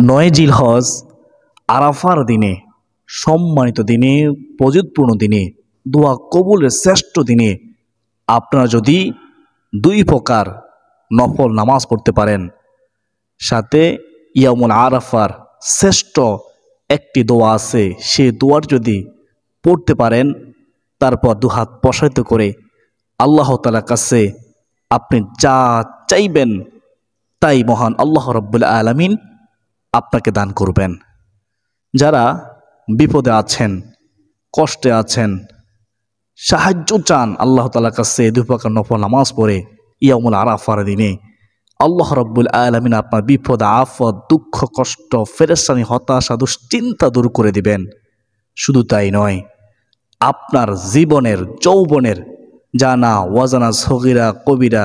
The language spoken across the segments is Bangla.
নয় জিলহজ আরাফার দিনে, সম্মানিত দিনে, ফজিলতপূর্ণ দিনে, দোয়া কবুলের শ্রেষ্ঠ দিনে আপনারা যদি দুই প্রকার নফল নামাজ পড়তে পারেন, সাথে ইয়ামুল আরাফার শ্রেষ্ঠ একটি দোয়া আছে, সেই দোয়ার যদি পড়তে পারেন, তারপর দুহাত প্রসারিত করে আল্লাহ তাআলার কাছে আপনি যা চাইবেন তাই মহান আল্লাহ রাব্বুল আলামিন আপনাকে দান করবেন। যারা বিপদে আছেন, কষ্টে আছেন, সাহায্য চান আল্লাহ তাআলার কাছে, দুই প্রকার নফল নামাজ পড়ে ইয়ামুল আরাফার দিনে আল্লাহ রাব্বুল আলামিন আপনার বিপদ, আফত, দুঃখ, কষ্ট, পেরেশানি, হতাশা, দুশ্চিন্তা দূর করে দিবেন। শুধু তাই নয়, আপনার জীবনের যৌবনের জানা ওয়াজানা সগীরা কবিরা,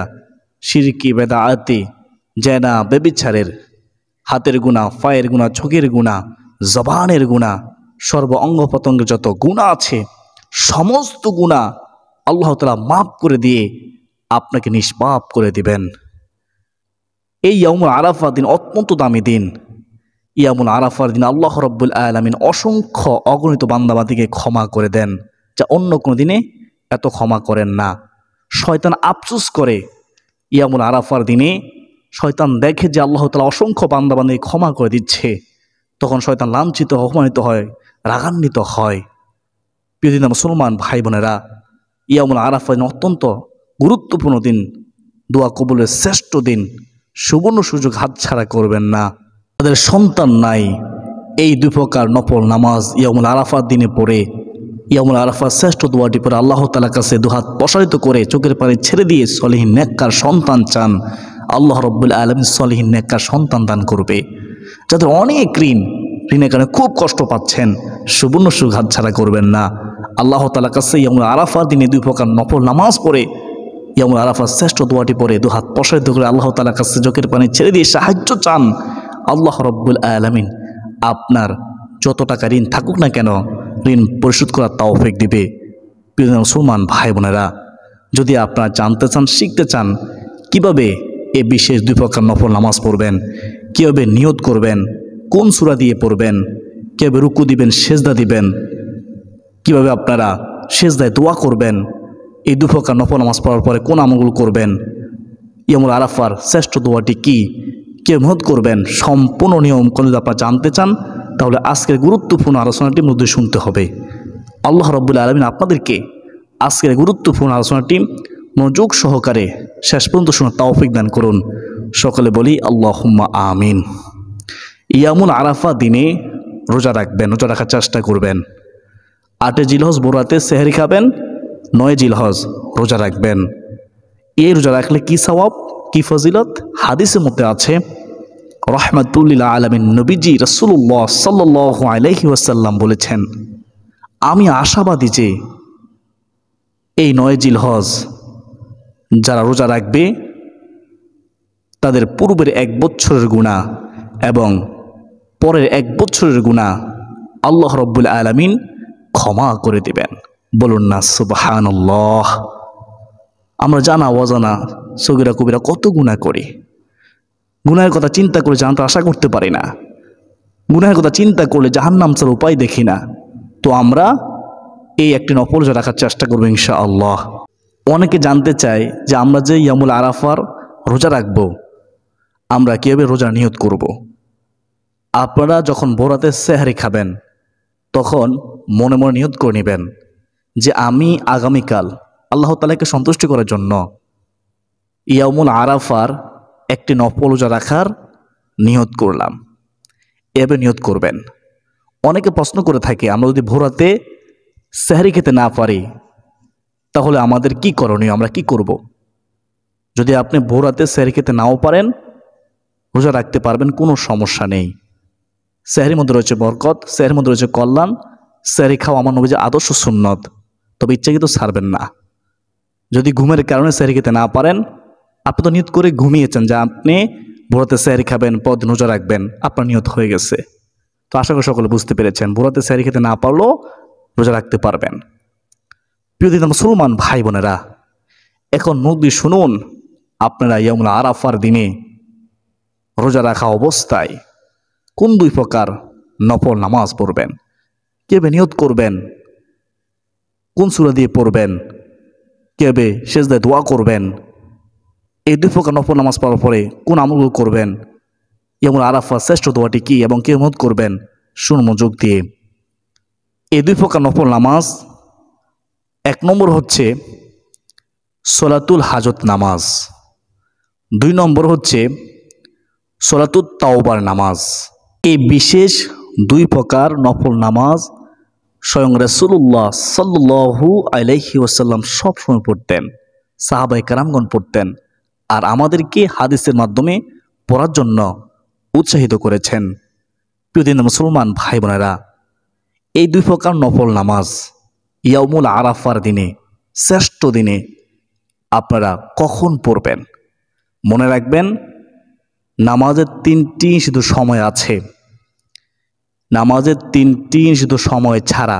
শিরকি বেদাআতি, জেনা বেবিচারের, হাতের গুনাহ, পায়ের গুনাহ, চোখের গুনাহ, জবানের গুনাহ, সর্ব অঙ্গ প্রত্যঙ্গের যত গুনাহ আছে সমস্ত গুনাহ আল্লাহ তাআলা মাফ করে দিয়ে আপনাকে নিষ্পাপ করে দিবেন। এই ইয়ামুল আরাফার দিন অত্যন্ত দামি দিন। ইয়ামুল আরাফার দিন আল্লাহ রাব্বুল আলামিন অসংখ্য অগণিত বান্দাবাদীকে ক্ষমা করে দেন, যা অন্য কোনো দিনে এত ক্ষমা করেন না। শয়তান আফসোস করে ইয়ামুল আরাফার দিনে, শয়তান দেখে যে আল্লাহ তাআলা অসংখ্য বান্দাবান্দীকে ক্ষমা করে দিচ্ছে, তখন শয়তান লাঞ্ছিত, অপমানিত হয়, রাগান্বিত হয়। প্রিয় মুসলমান ভাই বোনেরা, ইয়ামুল আরাফার দিন অত্যন্ত গুরুত্বপূর্ণ দিন, দোয়া কবুলের শ্রেষ্ঠ দিন। সুবর্ণ সুযোগ হাতছাড়া করবেন না। তাদের সন্তান নাই, এই দুই প্রকার নফল নামাজ ইয়ামুল আরাফার দিনে পড়ে ইয়ামুল আরাফার শ্রেষ্ঠ দোয়াটি পড়ে আল্লাহ তাআলার কাছে দুহাত প্রসারিত করে চোখের পানি ছেড়ে দিয়ে সলিহিন নেককার সন্তান চান, আল্লাহ রাব্বুল আলামিন সলিহিন নেককার সন্তান দান করবে। যাদের অনেক ঋণের কারণে খুব কষ্ট পাচ্ছেন, সুবর্ণ সুযোগ হাতছাড়া করবেন না। আল্লাহ তাআলার কাছে ইয়ামুল আরাফার দিনে দুই প্রকার নফল নামাজ পড়ে ইয়ামুল আরাফার শ্রেষ্ঠ দোয়াটি পড়ে দুহাত প্রসারিত করে আল্লাহ তাআলার কাছে চোখের পানি ছেড়ে দিয়ে সাহায্য চান। আল্লাহ রাব্বুল আলামিন আপনার যত টাকা ঋণ থাকুক না কেন, ঋণ পরিশোধ করার তৌফিক দিবে। প্রিয় মুসলমান ভাই বোনেরা, যদি আপনারা জানতে চান, শিখতে চান কিভাবে এই বিশেষ দুই প্রকার নফল নামাজ পড়বেন, কীভাবে নিয়ত করবেন, কোন সূরা দিয়ে পড়বেন, কীভাবে রুকু দিবেন, সেজদা দিবেন, কিভাবে আপনারা সেজদায় দোয়া করবেন, এই দুই প্রকার নফল নামাজ পড়ার পরে কোন আমলগুলো করবেন, ইয়ামুল আরাফার শ্রেষ্ঠ দোয়াটি কী, কে মেহনত করবেন, সম্পূর্ণ নিয়ম যদি আপনারা জানতে চান, তাহলে আজকের গুরুত্বপূর্ণ আলোচনাটি মধ্যে শুনতে হবে। আল্লাহ রাব্বুল আলামিন আপনাদেরকে আজকের গুরুত্বপূর্ণ আলোচনাটি মনোযোগ সহকারে শেষ পর্যন্ত শোনার তৌফিক দান করুন। সকলে বলি আল্লাহুম্মা আমিন। ইয়ামুল আরাফা দিনে রোজা রাখবেন, রোজা রাখার চেষ্টা করবেন। 8 জিলহজ ভোরাতে সেহরি খাবেন, 9 জিলহজ রোজা রাখবেন। এই রোজা রাখলে কি সওয়াব, কি ফজিলত? হাদিসের মধ্যে আছে, রাহমাতুল লিল আলামিন নবীজি রাসূলুল্লাহ সাল্লাল্লাহু আলাইহি ওয়াসাল্লাম বলেছেন, আমি আশাবাদী যে এই 9 জিলহজ যারা রোজা রাখবে তাদের পূর্বের 1 বছরের গুনাহ এবং পরের 1 বছরের গুনাহ আল্লাহ রাব্বুল আলামিন ক্ষমা করে দিবেন। বলুন না সুবহানাল্লাহ। আমরা জানা অজানা সগীরা কবিরা কত গুনাহ করি, গুনাহের কথা চিন্তা করে জানতে আশা করতে পারি না, গুনাহের কথা চিন্তা করলে জাহান্নাম ছাড়া উপায় দেখি না। তো আমরা এই একটি নফল রোজা রাখার চেষ্টা করবো ইনশাআল্লাহ। অনেকে জানতে চায় যে আমরা যে ইয়ামুল আরাফার রোজা রাখবো, আমরা কীভাবে রোজা নিয়ত করব। আপনারা যখন ভোরাতে সেহরি খাবেন, তখন মনে মনে নিয়ত করে নেবেন যে আমি আগামীকাল আল্লাহ তাআলাকে সন্তুষ্টি করার জন্য ইয়ামুল আরাফার একটি নফল রোজা রাখার নিয়ত করলাম। এভাবে নিয়ত করবেন। অনেকে প্রশ্ন করে থাকে, আমরা যদি ভোরাতে সেহরি খেতে না পারি তাহলে আমাদের কি করণীয়, আমরা কি করব? যদি আপনি ভোরাতে সেহরি খেতে নাও পারেন, রোজা রাখতে পারবেন, কোনো সমস্যা নেই। সেহরির মধ্যে রয়েছে বরকত, সেহরির মধ্যে রয়েছে কল্যাণ। সেহরি খাওয়া আমার নবীর আদর্শ সুন্নত, তবে ইচ্ছাকৃত ছাড়বেন না। যদি ঘুমের কারণে সেহরি খেতে না পারেন, আপনি তো নিয়ত করে ঘুমিয়েছেন যে আপনি ভোরাতে সেহরি খাবেন, পরদিন রোজা রাখবেন, আপনার নিয়ত হয়ে গেছে। তো আশা করি সকলে বুঝতে পেরেছেন, ভোরাতে সেহরি খেতে না পারলেও রোজা রাখতে পারবেন। প্রিয় মুসলমান ভাই বোনেরা, এখন নদী শুনুন, আপনারা ইয়ামুল আরাফার দিনে রোজা রাখা অবস্থায় কোন 2 প্রকার নফল নামাজ পড়বেন, কিভাবে নিয়ত করবেন, কোন সূরা দিয়ে পড়বেন, কিভাবে সেজদায় দোয়া করবেন, এই 2 প্রকার নফল নামাজ পড়ার পরে কোন আমলগুলো করবেন, ইয়ামুল আরাফা শ্রেষ্ঠ দোয়াটি কি এবং কে নিয়ত করবেন, শুনুন মনোযোগ দিয়ে। এই 2 প্রকার নফল নামাজ, 1 নম্বর হচ্ছে সলাতুল হাজত নামাজ, 2 নম্বর হচ্ছে সলাতুত তাওবার নামাজ। এই বিশেষ 2 প্রকার নফল নামাজ স্বয়ং রাসূলুল্লাহ সাল্লাল্লাহু আলাইহি ওয়াসাল্লাম সবসময় পড়তেন, সাহাবায়ে কেরামগণ পড়তেন, আর আমাদেরকে হাদিসের মাধ্যমে পড়ার জন্য উৎসাহিত করেছেন। প্রিয় দিনের মুসলমান ভাই বোনেরা, এই 2 প্রকার নফল নামাজ ইয়াউমুল আরাফার দিনে, শ্রেষ্ঠ দিনে আপনারা কখন পড়বেন? মনে রাখবেন, নামাজের 3টি শুধু সময় আছে। নামাজের 3টি শুধু সময় ছাড়া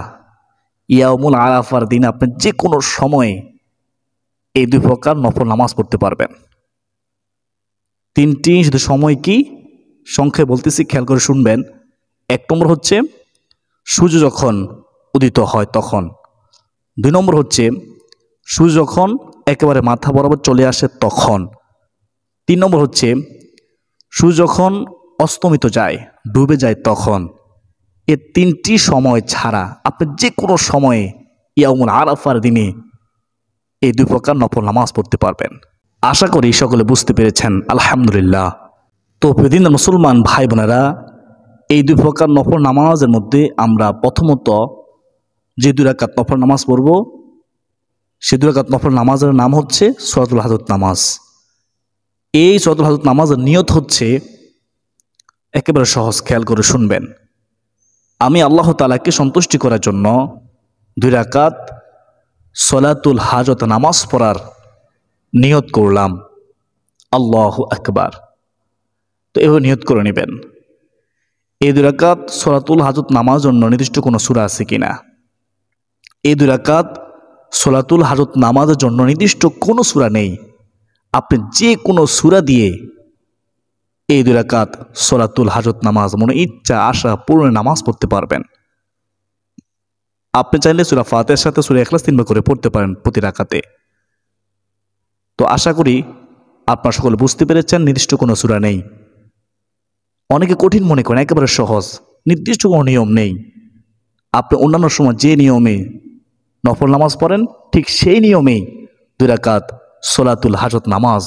ইয়াউমুল আরাফার দিন আপনি যে কোনো সময়ে এই 2 প্রকার নফল নামাজ পড়তে পারবেন। 3টি শুধু সময় কি? সংখ্যায় বলতেছি, খেয়াল করে শুনবেন। 1 নম্বর হচ্ছে সূর্য যখন উদিত হয় তখন। 2 নম্বর হচ্ছে সূর্য যখন একেবারে মাথা বরাবর চলে আসে তখন। 3 নম্বর হচ্ছে সূর্য যখন অস্তমিত যায়, ডুবে যায় তখন। এই 3টি সময় ছাড়া আপনি যে কোনো সময়ে ইয়াউমুল আরাফার দিনে এই 2 প্রকার নফল নামাজ পড়তে পারবেন। আশা করি সকলে বুঝতে পেরেছেন, আলহামদুলিল্লাহ। তো প্রিয় মুসলমান ভাই বোনেরা, এই 2 প্রকার নফল নামাজের মধ্যে আমরা প্রথমত যে 2 রাকাত নফল নামাজ পড়ব, সেই 2 রাকাত নফল নামাজের নাম হচ্ছে সলাতুল হাজত নামাজ। এই সলাতুল হাজত নামাজের নিয়ত হচ্ছে একেবারে সহজ, খেয়াল করে শুনবেন। আমি আল্লাহ তাআলাকে সন্তুষ্টি করার জন্য 2 রাকাত সলাতুল হাজত নামাজ পড়ার নিয়ত করলাম, আল্লাহু আকবার। তো এভাবে নিয়ত করে নেবেন। এই 2 রাকাত সলাতুল হাজত নামাজ জন্য নির্দিষ্ট কোনো সূরা আছে কিনা? এই 2 রাকাত সলাতুল হাজত নামাজের জন্য নির্দিষ্ট কোনো সূরা নেই। আপনি যে কোনো সূরা দিয়ে এই 2 রাকাত সলাতুল হাজত নামাজ মনে ইচ্ছা আশা পূর্ণ নামাজ পড়তে পারবেন। আপনি চাইলে সূরা ফাতিহার সাথে সূরা ইখলাস 3 বার করে পড়তে পারেন প্রতি রাকাতে। তো আশা করি আপনারা সকলে বুঝতে পেরেছেন, নির্দিষ্ট কোনো সূরা নেই। অনেকে কঠিন মনে করেন, একেবারে সহজ, নির্দিষ্ট কোনো নিয়ম নেই। আপনি অন্যান্য সময় যে নিয়মে নফল নামাজ পড়েন ঠিক সেই নিয়মেই 2 রাকাত সলাতুল হাজত নামাজ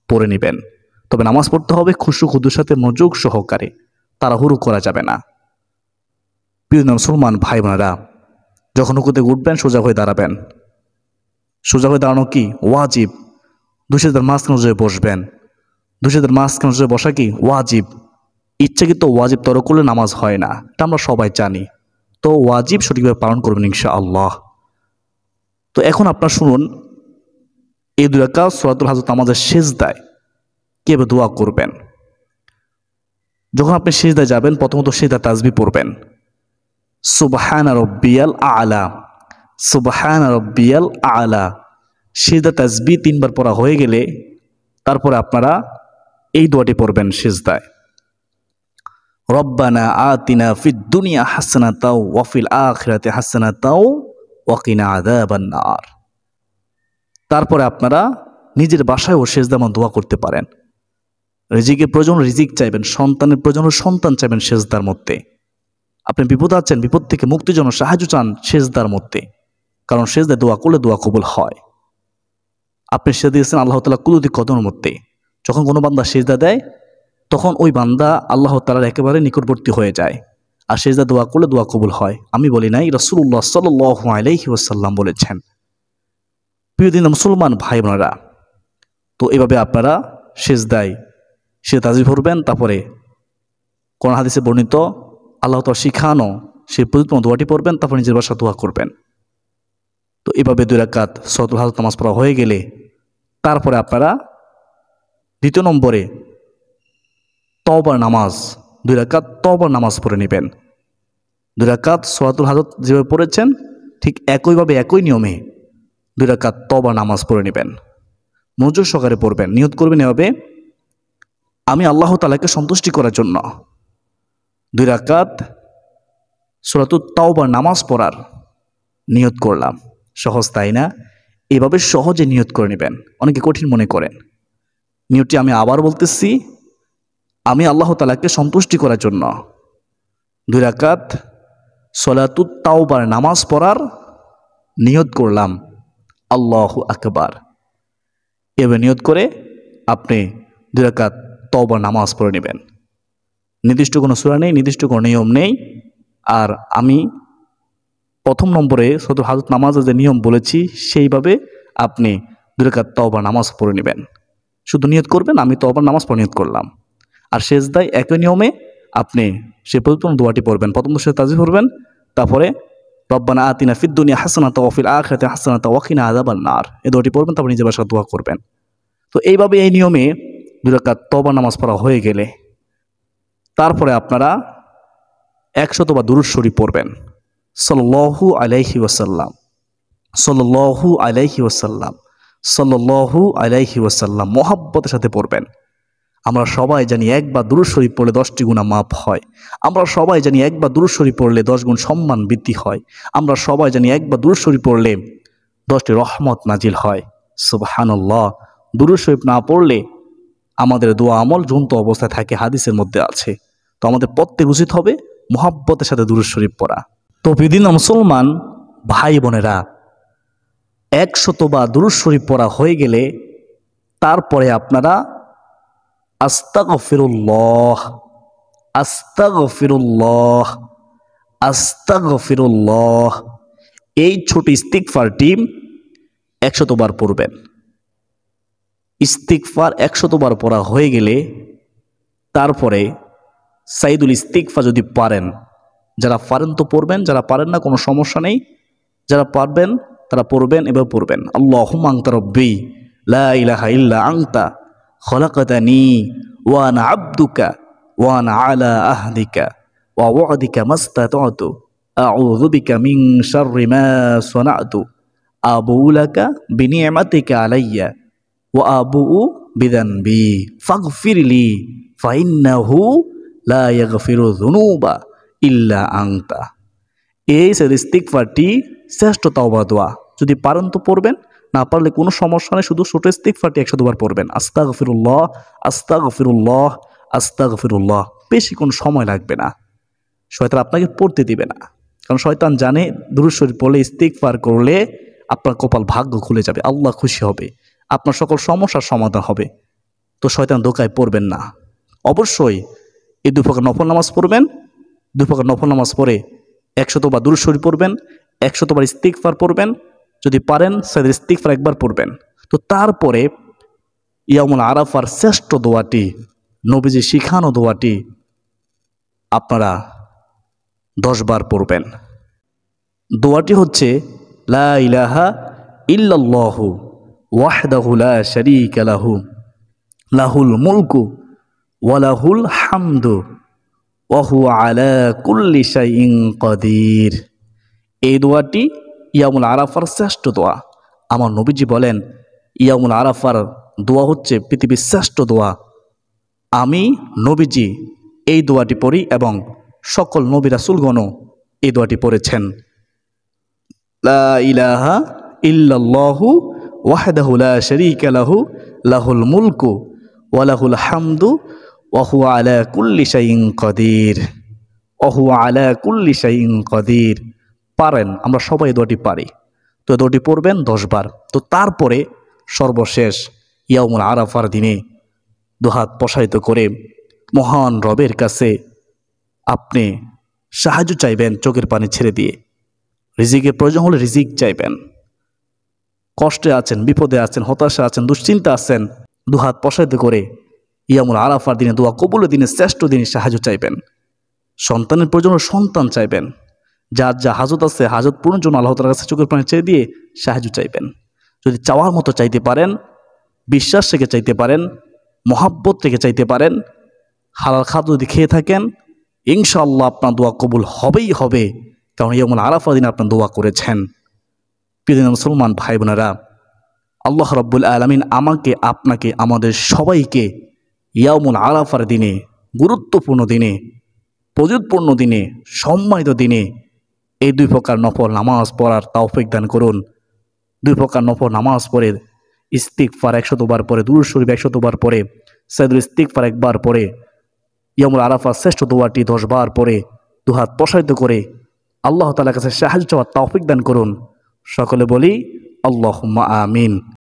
পড়ে নেবেন। তবে নামাজ পড়তে হবে খুশু খুদুর সাথে, মনোযোগ সহকারে, তাড়াহুড়ো করা যাবে না। প্রিয় মুসলমান ভাই বোনেরা, যখন রুকুতে উঠবেন সোজা হয়ে দাঁড়াবেন। সোজা হয়ে দাঁড়ানো কি ওয়াজিব। 2 সেজদার মাঝখানে সোজা বসবেন। 2 সেজদার মাঝখানে সোজা বসা কি ওয়াজিব। ইচ্ছাকৃত ওয়াজিব তরক করলে নামাজ হয় না, এটা আমরা সবাই জানি। তো ওয়াজিব সঠিকভাবে পালন করবেন ইনশাআল্লাহ। তো এখন আপনারা শুনুন, এই 2 রাকাত সলাতুল হাজত নামাজের সেজদায় কিভাবে দোয়া করবেন। যখন আপনি সেজদায় যাবেন, প্রথমত সেজদা তাসবিহ পড়বেন, সুবহানা রাব্বিয়াল আ'লা, সুবহানা রাব্বিয়াল আ'লা। সেজদা তাসবিহ 3 বার পড়া হয়ে গেলে তারপরে আপনারা এই দোয়াটি পড়বেন সেজদায়, রব্বানা আতিনা ফিদ দুনিয়া হাসানাতাও ওয়া ফিল আখিরাতি হাসানাতাও ওয়া কিনা আযাবান নার। তারপরে আপনারা নিজের বাসায় ও সেজদায় দোয়া করতে পারেন। রিজিকের প্রয়োজন রিজিক চাইবেন, সন্তানের প্রয়োজন সন্তান চাইবেন সেজদার মধ্যে। আপনি বিপদ আছেন, বিপদ থেকে মুক্তির জন্য সাহায্য চান সেজদার মধ্যে, কারণ সেজদায় দোয়া করলে দোয়া কবুল হয়। আপনি সেজদা দিয়েছেন আল্লাহ তাআলা কুদরতি কদমের মধ্যে। যখন কোনো বান্দা সেজদা দেয় তখন ওই বান্দা আল্লাহ তাআলার একেবারে নিকটবর্তী হয়ে যায়, আর সেজদা দোয়া করলে দোয়া কবুল হয়। আমি বলি নাই, রাসূলুল্লাহ সাল্লাল্লাহু আলাইহি ওয়াসাল্লাম বলেছেন। প্রিয় দিন মুসলমান ভাই বোনেরা, তো এভাবে আপনারা সেজদায় সে তাসবিহ পড়বেন। তারপরে কোরআন হাদিসে বর্ণিত আল্লাহ তাআলা শিখানো সেই পবিত্র দোয়াটি পড়বেন, তারপর নিজের বাসায় দোয়া করবেন। তো এভাবে 2 রাকাত সলাতুল হাজত নামাজ পড়া হয়ে গেলে তারপরে আপনারা 2 নম্বরে তওবার নামাজ, 2 রাকাত তওবার নামাজ পড়ে নেবেন। 2 রাকাত সলাতুল হাজত যেভাবে পড়েছেন ঠিক একইভাবে একই নিয়মে 2 রাকাত তওবার নামাজ পড়ে নেবেন। মনোযোগ সহকারে পড়বেন, নিয়ত করবেন এভাবে, আমি আল্লাহ তাআলাকে সন্তুষ্টি করার জন্য 2 রাকাত সূরাতুত তাওবার নামাজ পড়ার নিয়ত করলাম। সহজ তাই না? এভাবে সহজে নিয়ত করে নেবেন। অনেকে কঠিন মনে করেন। নিয়তটি আমি আবার বলতেছি, আমি আল্লাহ তাআলাকে সন্তুষ্টি করার জন্য 2 রাকাত সলাতুত তাওবার নামাজ পড়ার নিয়ত করলাম। আল্লাহু আকবার। এভাবে নিয়ত করে আপনি 2 রাকাত তাওবার নামাজ পড়ে নেবেন। নির্দিষ্ট কোনো সূরা নেই, নির্দিষ্ট কোনো নিয়ম নেই। আর আমি প্রথম নম্বরে সূরাতুল হাজত নামাজের যে নিয়ম বলেছি সেইভাবে আপনি 2 রাকাত তাওবার নামাজ পড়ে নেবেন। শুধু নিয়ত করবেন আমি তাওবার নামাজ পড়ে নিয়ত করলাম। আর সেজদায় একই নিয়মে আপনি সে পবিত্র দোয়াটি পড়বেন। প্রথম সে তাজি পড়বেন, তারপরে রব্বানা আতিনা ফিদ দুনিয়া হাসানাতাও ওয়া ফিল আখিরাতি হাসানাতাও ওয়া কিনা আযাবান নার এই দোয়াটি পড়বেন, তারপর নিজের ভাষায় দোয়া করবেন। তো এইভাবে এই নিয়মে 2 রাকাত তাওবার নামাজ পড়া হয়ে গেলে তারপরে আপনারা 100 বার দুরূদ শরীফ পড়বেন। সাল্লাল্লাহু আলাইহি ওয়াসাল্লাম, সাল্লাল্লাহু আলাইহি ওয়াসাল্লাম, সাল্লাল্লাহু আলাইহি ওয়াসাল্লাম মুহাব্বতের সাথে পড়বেন। আমরা সবাই জানি একবার দুরূদ শরীফ পড়লে 10টি গুনাহ মাফ হয়। আমরা সবাই জানি একবার দুরূদ শরীফ পড়লে 10 গুণ সম্মান বৃদ্ধি হয়। আমরা সবাই জানি একবার দুরূদ শরীফ পড়লে 10টি রহমত নাজিল হয়। সুবহানাল্লাহ। দুরূদ শরীফ না পড়লে আমাদের দোয়া আমল ঝুন্ত অবস্থায় থাকে, হাদিসের মধ্যে আছে। তো আমাদের প্রত্যেক উচিত হবে মুহাব্বতের সাথে দুরূদ শরীফ পড়া। তো বিদিন মুসলমান ভাই বোনেরা, 100 বার দুরূদ শরীফ পড়া হয়ে গেলে তারপরে আপনারা আস্তাগফিরুল্লাহ, আস্তাগফিরুল্লাহ, আস্তাগফিরুল্লাহ এই ছোট ইস্তিগফারটি 100 বার পড়বেন। ইস্তিগফার 100 বার পড়া হয়ে গেলে তারপরে সাইদুল ইস্তিগফার যদি পারেন, যারা পারেন তো পড়বেন, যারা পারেন না কোনো সমস্যা নেই, যারা পারবেন তারা পড়বেন। এবার পড়বেন আল্লাহুম্মা আনতা রাব্বি লা ইলাহা ইল্লা আনতা খলাকতানি ওয়া আনা আবদুকা ওয়া আনা আলা আহদিকা ওয়া ওয়াদিকা মাস্তাতাতু আউযু বিকা মিন শাররি মা সানাতু আবুউ লাকা বিনি'মাতিকা আলাইয়া ওয়া আবুউ বিযানবি ফাগফিরলি ফাইন্নাহু লা ইয়াগফিরু যুনুবা ইল্লা আনতা। এই ইস্তিগফারটি শ্রেষ্ঠ তাওবা দোয়া। যদি পারেন তো পড়বেন, না পারলে কোনো সমস্যা নেই, শুধু ছোট ইস্তিগফারটি 100 বার পড়বেন। আস্তাগফিরুল্লাহ, আস্তাগফিরুল্লাহ, আস্তাগফিরুল্লাহ। বেশি কোনো সময় লাগবে না, শয়তান আপনাকে পড়তে দিবে না। কারণ শয়তান জানে দুরূদ শরীফ পড়লে, ইস্তিগফার করলে আপনার কপাল ভাগ্য খুলে যাবে, আল্লাহ খুশি হবে, আপনার সকল সমস্যার সমাধান হবে। তো শয়তান ধোঁকায় পড়বেন না। অবশ্যই এই 2 প্রকার নফল নামাজ পড়বেন। 2 প্রকার নফল নামাজ পড়ে 100 বার দুরূদ শরীফ পড়বেন, 100 বার ইস্তিগফার পড়বেন। যদি পারেন সাইদুল ইস্তিগফার একবার পড়বেন। তো তারপরে ইয়ামুল আরাফার শ্রেষ্ঠ দোয়াটি, নবীজি শিখানো দোয়াটি আপনারা 10 বার পড়বেন। দোয়াটি হচ্ছে লা ইলাহা ইল্লাল্লাহু ওয়াহদাহু লা শারীকা লাহু লাহুল মুলকু ওয়া লাহুল হামদু ওয়া হুয়া আলা কুল্লি শাইইন কাদির। এই দোয়াটি ইয়ামুল আরাফার শ্রেষ্ঠ দোয়া। আমার নবীজি বলেন ইয়ামুল আরাফার দোয়া হচ্ছে পৃথিবীর শ্রেষ্ঠ দোয়া। আমি নবীজি এই দোয়াটি পড়ি এবং সকল নবী রাসূলগণও এই দোয়াটি পড়েছেন। লা ইলাহা ইল্লাল্লাহু ওয়াহদাহু লা শারীকা লাহু লাহুল মুলকু ওয়া লাহুল হামদু ওয়া হুয়া আলা কুল্লি শাইইন কাদির, ওয়া হুয়া আলা কুল্লি শাইইন কাদির। পারেন, আমরা সবাই দোয়াটি পারি। তো দোয়াটি পড়বেন 10 বার। তো তারপরে সর্বশেষ ইয়ামুল আরাফার দিনে দুহাত প্রসারিত করে মহান রবের কাছে আপনি সাহায্য চাইবেন, চোখের পানি ছেড়ে দিয়ে। রিজিকের প্রয়োজন হলে রিজিক চাইবেন। কষ্টে আছেন, বিপদে আছেন, হতাশা আছেন, দুশ্চিন্তা আছেন, দুহাত প্রসারিত করে ইয়ামুল আরাফার দিনে, দোয়া কবুলের দিনে, শ্রেষ্ঠ দিনে সাহায্য চাইবেন। সন্তানের প্রয়োজন হলে সন্তান চাইবেন। যার যা হাজত আছে, হাজত পূরণের জন্য আল্লাহ তাআলার কাছে চোখের পানি ছেড়ে দিয়ে সাহায্য চাইবেন। যদি চাওয়ার মতো চাইতে পারেন, বিশ্বাস রেখে চাইতে পারেন, মহাব্বত রেখে চাইতে পারেন, হালাল খাদ্য যদি খেয়ে থাকেন, ইনশাআল্লাহ আপনার দোয়া কবুল হবেই হবে। কারণ ইয়ামুল আরাফার দিনে আপনার দোয়া করেছেন। প্রিয় মুসলমান ভাই বোনেরা, আল্লাহ রাব্বুল আলামিন আমাকে, আপনাকে, আমাদের সবাইকে ইয়ামুল আরাফার দিনে, গুরুত্বপূর্ণ দিনে প্রযুৎপূর্ণ দিনে, সম্মানিত দিনে এই 2 প্রকার নফল নামাজ পড়ার তৌফিক দান করুন। 2 প্রকার নফল নামাজ পড়ে ইস্তিগফার 100 বার পরে, দুরূদ শরীফ 100 বার পরে, সাইয়্যিদুল ইস্তিগফার 1 বার পরে, ইয়ামুল আরাফার শ্রেষ্ঠ দোয়াটি 10 বার পরে, দুহাত প্রসারিত করে আল্লাহ তাআলার কাছে সাহায্য চাওয়ার তৌফিক দান করুন। সকলে বলি আল্লাহুম্মা আমিন।